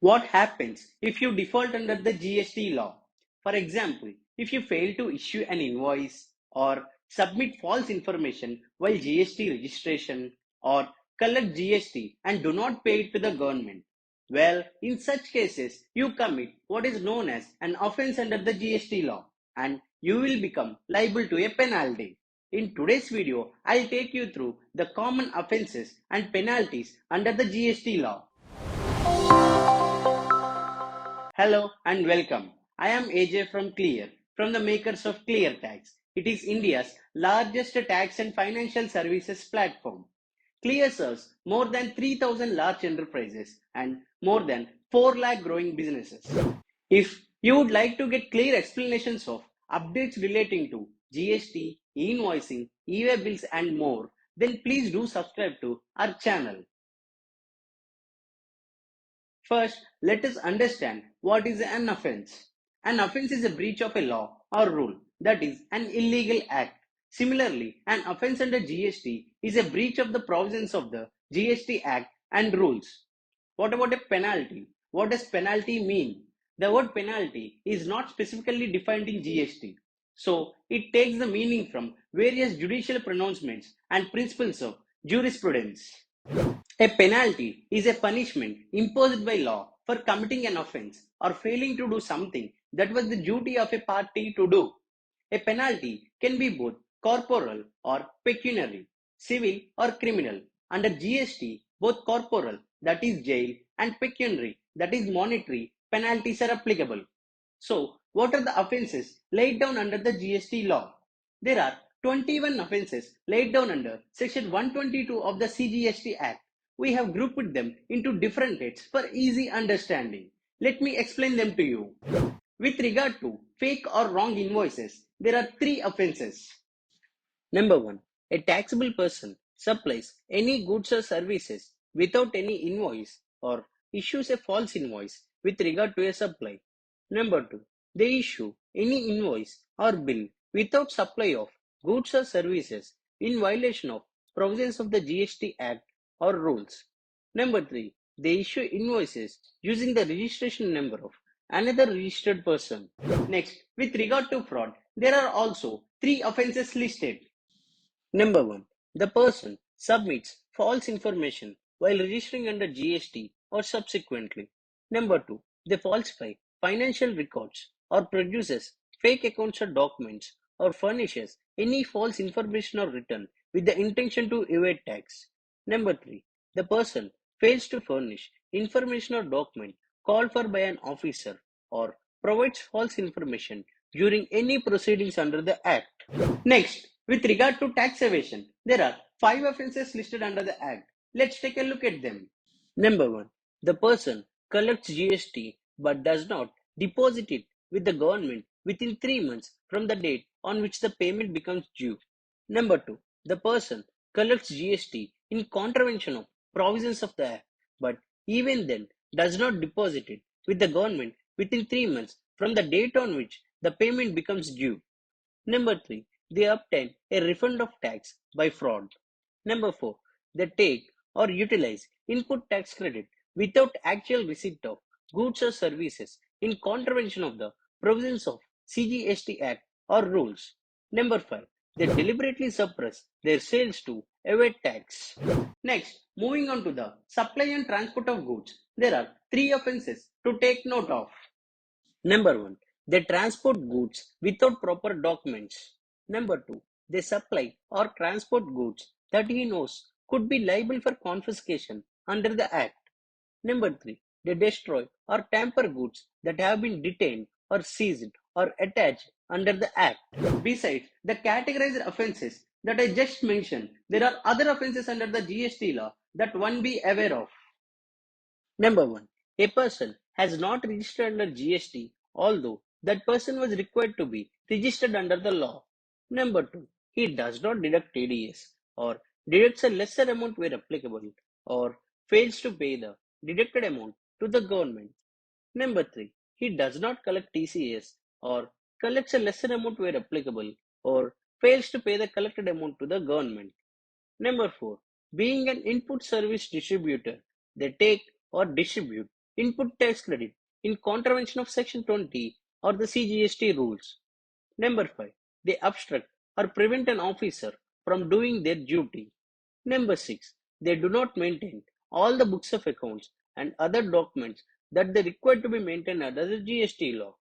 What happens if you default under the GST law? For example, if you fail to issue an invoice or submit false information while GST registration or collect GST and do not pay it to the government. Well, in such cases, you commit what is known as an offense under the GST law and you will become liable to a penalty. In today's video, I'll take you through the common offenses and penalties under the GST law. Hello and welcome. I am AJ from Clear, from the makers of Clear Tax. It is India's largest tax and financial services platform. Clear serves more than 3,000 large enterprises and more than 4 lakh growing businesses. If you would like to get clear explanations of updates relating to GST, invoicing, e-way bills and more, then please do subscribe to our channel. First, let us understand what is an offense. An offense is a breach of a law or rule, that is, an illegal act. Similarly, an offense under GST is a breach of the provisions of the GST Act and rules. What about a penalty? What does penalty mean? The word penalty is not specifically defined in GST, so it takes the meaning from various judicial pronouncements and principles of jurisprudence. A penalty is a punishment imposed by law for committing an offense or failing to do something that was the duty of a party to do. A penalty can be both corporal or pecuniary, civil or criminal. Under GST, both corporal, that is jail, and pecuniary, that is monetary, penalties are applicable. So, what are the offences laid down under the GST law? There are 21 offences laid down under Section 122 of the CGST Act. We have grouped them into different rates for easy understanding. Let me explain them to you. With regard to fake or wrong invoices, there are 3 offences. Number 1. A taxable person supplies any goods or services without any invoice or issues a false invoice with regard to a supply. Number 2. They issue any invoice or bill without supply of goods or services in violation of provisions of the GST Act or rules. Number 3. They issue invoices using the registration number of another registered person. Next, with regard to fraud, there are also 3 offences listed. Number 1. The person submits false information while registering under GST or subsequently. Number 2. They falsify financial records or produces fake accounts or documents or furnishes any false information or return with the intention to evade tax. Number 3. The person fails to furnish information or document called for by an officer or provides false information during any proceedings under the Act. Next, with regard to tax evasion, there are 5 offences listed under the Act. Let's take a look at them. Number 1. The person collects GST but does not deposit it with the government within 3 months from the date on which the payment becomes due. Number 2. The person collects GST in contravention of provisions of the Act but even then does not deposit it with the government within 3 months from the date on which the payment becomes due. Number 3. They obtain a refund of tax by fraud. Number 4. They take or utilize input tax credit without actual receipt of goods or services in contravention of the provisions of CGST Act or rules. Number 5. They deliberately suppress their sales to evade tax. Next, moving on to the supply and transport of goods, there are 3 offences to take note of. Number 1. They transport goods without proper documents. Number 2. They supply or transport goods that he knows could be liable for confiscation under the Act. Number 3. They destroy or tamper goods that have been detained or seized or attached under the Act. Besides the categorized offences that I just mentioned, there are other offences under the GST law that one be aware of. Number 1. A person has not registered under GST although that person was required to be registered under the law. Number 2. He does not deduct TDS or deducts a lesser amount where applicable or fails to pay the deducted amount to the government. Number 3. He does not collect TCS or collects a lesser amount where applicable or fails to pay the collected amount to the government. Number 4. Being an input service distributor, they take or distribute input tax credit in contravention of Section 20 or the CGST rules. Number 5. They obstruct or prevent an officer from doing their duty. Number 6. They do not maintain all the books of accounts and other documents that they require to be maintained under the GST law.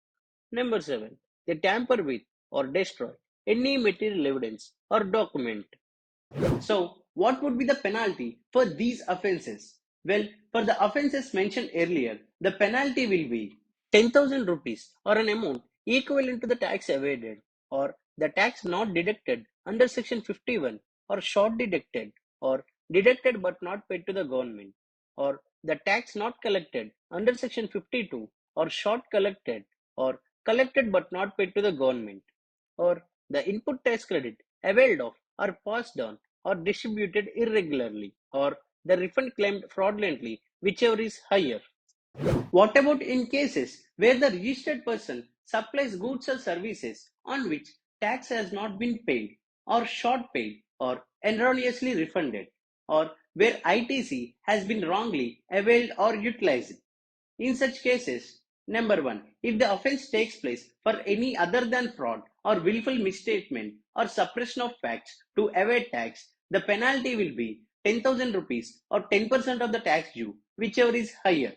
Number 7. They tamper with or destroy any material evidence or document. So, what would be the penalty for these offences? Well, for the offences mentioned earlier, the penalty will be 10,000 rupees or an amount equivalent to the tax evaded, or the tax not deducted under Section 51, or short deducted, or deducted but not paid to the government, or the tax not collected under Section 52, or short collected, or collected but not paid to the government, or the input tax credit availed of or passed on or distributed irregularly, or the refund claimed fraudulently, whichever is higher. What about in cases where the registered person supplies goods or services on which tax has not been paid, or short paid, or erroneously refunded, or where ITC has been wrongly availed or utilized? In such cases, number 1, if the offence takes place for any other than fraud or willful misstatement or suppression of facts to evade tax, the penalty will be 10,000 rupees or 10% of the tax due, whichever is higher.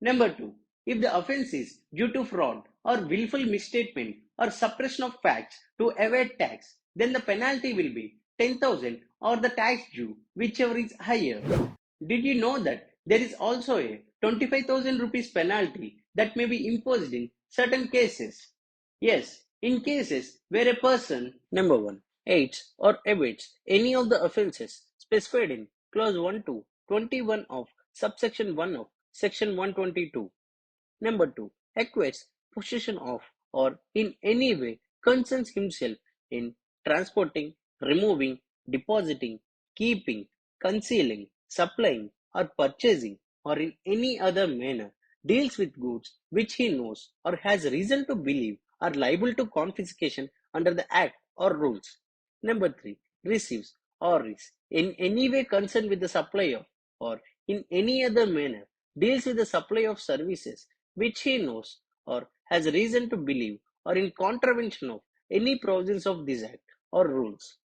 Number 2, if the offence is due to fraud or willful misstatement or suppression of facts to evade tax, then the penalty will be 10,000 or the tax due, whichever is higher. Did you know that there is also a 25,000 rupees penalty that may be imposed in certain cases? Yes, in cases where a person, number 1, aids or abets any of the offences specified in clause 1 to 21 of subsection 1 of section 122. Number 2, acquires possession of or in any way concerns himself in transporting, removing, depositing, keeping, concealing, supplying, or purchasing, or in any other manner deals with goods which he knows or has reason to believe are liable to confiscation under the Act or rules. Number 3, receives or is in any way concerned with the supply of or in any other manner deals with the supply of services which he knows or has reason to believe are in contravention of any provisions of this Act or rules.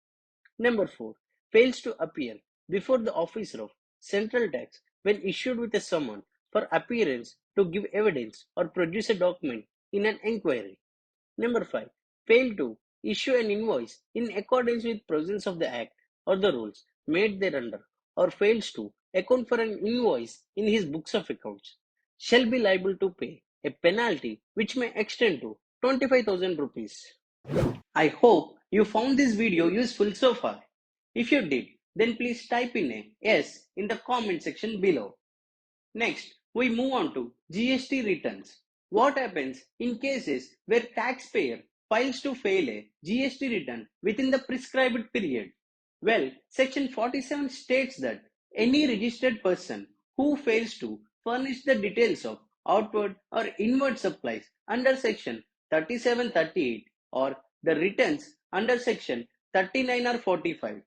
Number 4, fails to appear before the officer of central tax when issued with a summons for appearance to give evidence or produce a document in an inquiry. Number 5, fail to issue an invoice in accordance with provisions of the Act or the rules made thereunder, or fails to account for an invoice in his books of accounts, shall be liable to pay a penalty which may extend to 25,000 rupees. I hope you found this video useful so far. If you did, then please type in a yes in the comment section below. Next, we move on to GST returns. What happens in cases where taxpayer fails to file a GST return within the prescribed period? Well, Section 47 states that any registered person who fails to furnish the details of outward or inward supplies under Section 3738 or the returns under Section 39 or 45,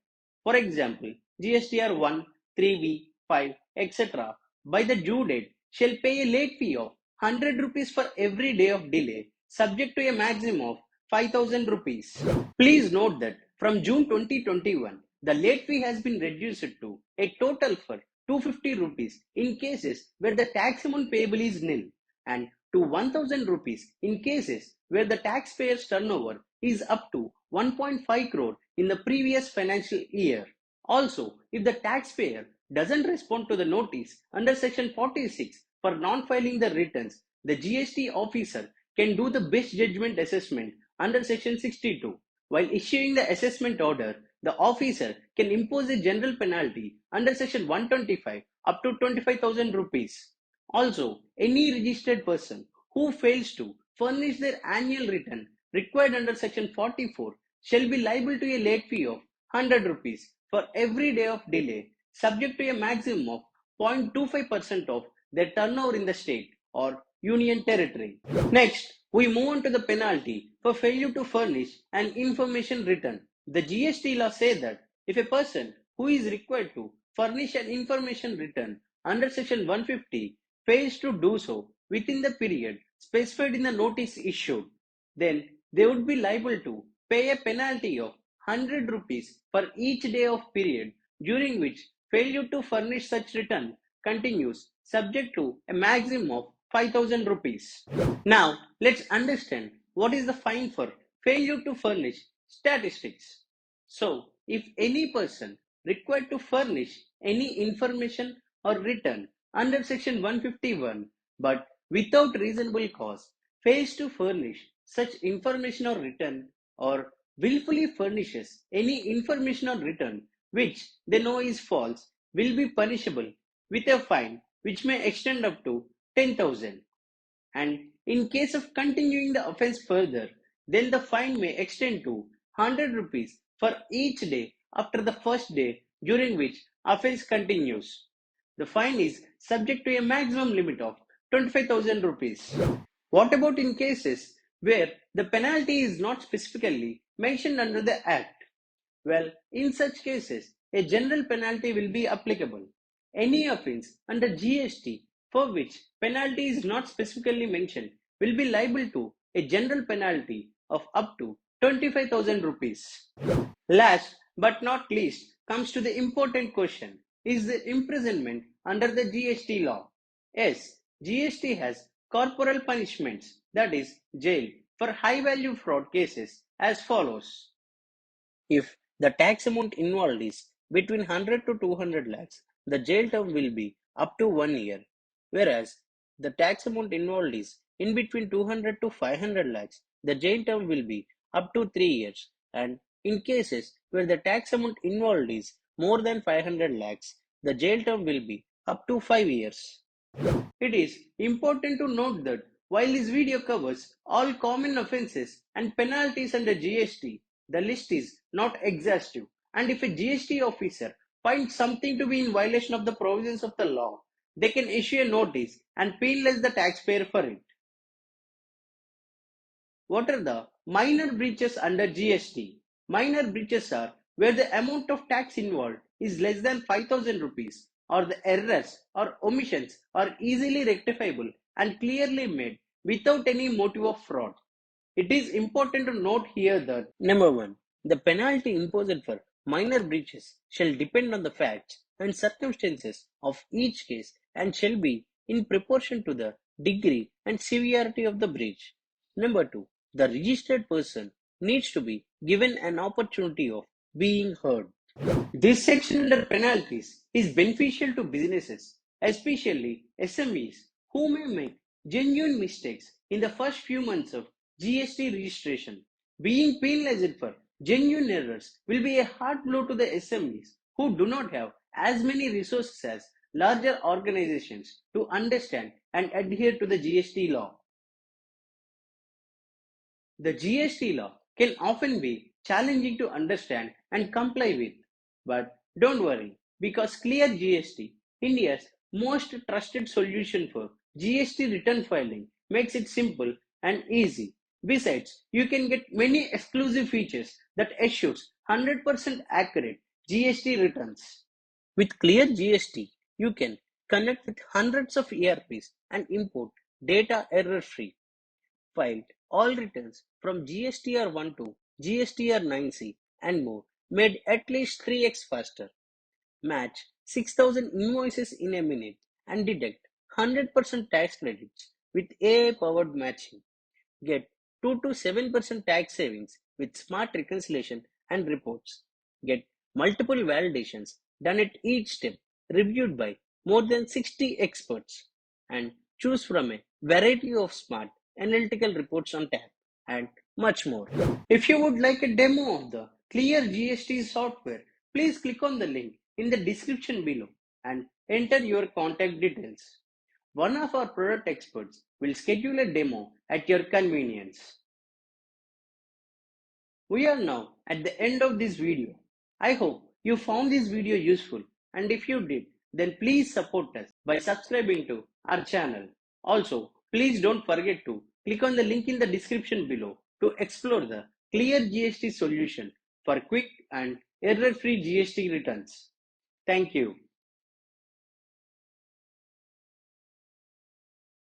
for example, GSTR 1, 3V, 5, etc., by the due date shall pay a late fee of 100 rupees for every day of delay, subject to a maximum of 5,000 rupees. Please note that from June 2021, the late fee has been reduced to a total for 250 rupees in cases where the tax amount payable is nil, and to 1,000 rupees in cases where the taxpayer's turnover is up to 1.5 crore in the previous financial year. Also, if the taxpayer doesn't respond to the notice under Section 46 for non-filing the returns, the GST officer can do the best judgment assessment under Section 62. While issuing the assessment order, the officer can impose a general penalty under Section 125 up to 25,000 rupees. Also, any registered person who fails to furnish their annual return required under Section 44 shall be liable to a late fee of 100 rupees for every day of delay, subject to a maximum of 0.25% of their turnover in the state or union territory. Next, we move on to the penalty for failure to furnish an information return. The GST law says that if a person who is required to furnish an information return under Section 150 fails to do so within the period specified in the notice issued, then they would be liable to pay a penalty of 100 rupees for each day of period during which failure to furnish such return continues, subject to a maximum of 5,000 rupees. Now, let's understand what is the fine for failure to furnish statistics. So, if any person required to furnish any information or return under section 151 but without reasonable cause fails to furnish such information or return, or willfully furnishes any information or return which they know is false, will be punishable with a fine which may extend up to 10,000, and in case of continuing the offense further, then the fine may extend to 100 rupees for each day after the first day during which offense continues. The fine is subject to a maximum limit of 25,000 rupees. What about in cases where the penalty is not specifically mentioned under the Act? Well, in such cases, a general penalty will be applicable. Any offence under GST for which penalty is not specifically mentioned will be liable to a general penalty of up to 25,000 rupees. Last but not least comes to the important question: is the imprisonment under the GST law? Yes, GST has corporal punishments, that is, jail, for high value fraud cases as follows. If the tax amount involved is between 100 to 200 lakhs, the jail term will be up to 1 year, whereas the tax amount involved is in between 200 to 500 lakhs, the jail term will be up to 3 years, and in cases where the tax amount involved is more than 500 lakhs, the jail term will be up to 5 years. It is important to note that while this video covers all common offences and penalties under GST, the list is not exhaustive, and if a GST officer finds something to be in violation of the provisions of the law, they can issue a notice and penalize the taxpayer for it. What are the minor breaches under GST? Minor breaches are where the amount of tax involved is less than 5,000 rupees, or the errors or omissions are easily rectifiable and clearly made without any motive of fraud. It is important to note here that number 1, the penalty imposed for minor breaches shall depend on the facts and circumstances of each case and shall be in proportion to the degree and severity of the breach. Number 2, the registered person needs to be given an opportunity of being heard. This section under penalties is beneficial to businesses, especially SMEs, who may make genuine mistakes in the first few months of GST registration. Being penalized for genuine errors will be a hard blow to the SMEs who do not have as many resources as larger organizations to understand and adhere to the GST law. The GST law can often be challenging to understand and comply with, but don't worry, because Clear GST, India's most trusted solution for GST return filing, makes it simple and easy. Besides, you can get many exclusive features that assures 100% accurate GST returns. With Clear GST, you can connect with hundreds of ERPs and import data error-free. Filed all returns from GSTR1 to GSTR9C and more, made at least 3x faster. Match 6,000 invoices in a minute and deduct 100% tax credits with AI-powered matching. Get 2 to 7% tax savings with smart reconciliation and reports. Get multiple validations done at each step, reviewed by more than 60 experts, and choose from a variety of smart analytical reports on tap, and much more. If you would like a demo of the Clear GST software, please click on the link in the description below and enter your contact details. One of our product experts will schedule a demo at your convenience. We are now at the end of this video. I hope you found this video useful, and if you did, then please support us by subscribing to our channel. Also, please don't forget to click on the link in the description below to explore the Clear GST solution for quick and error-free GST returns. Thank you.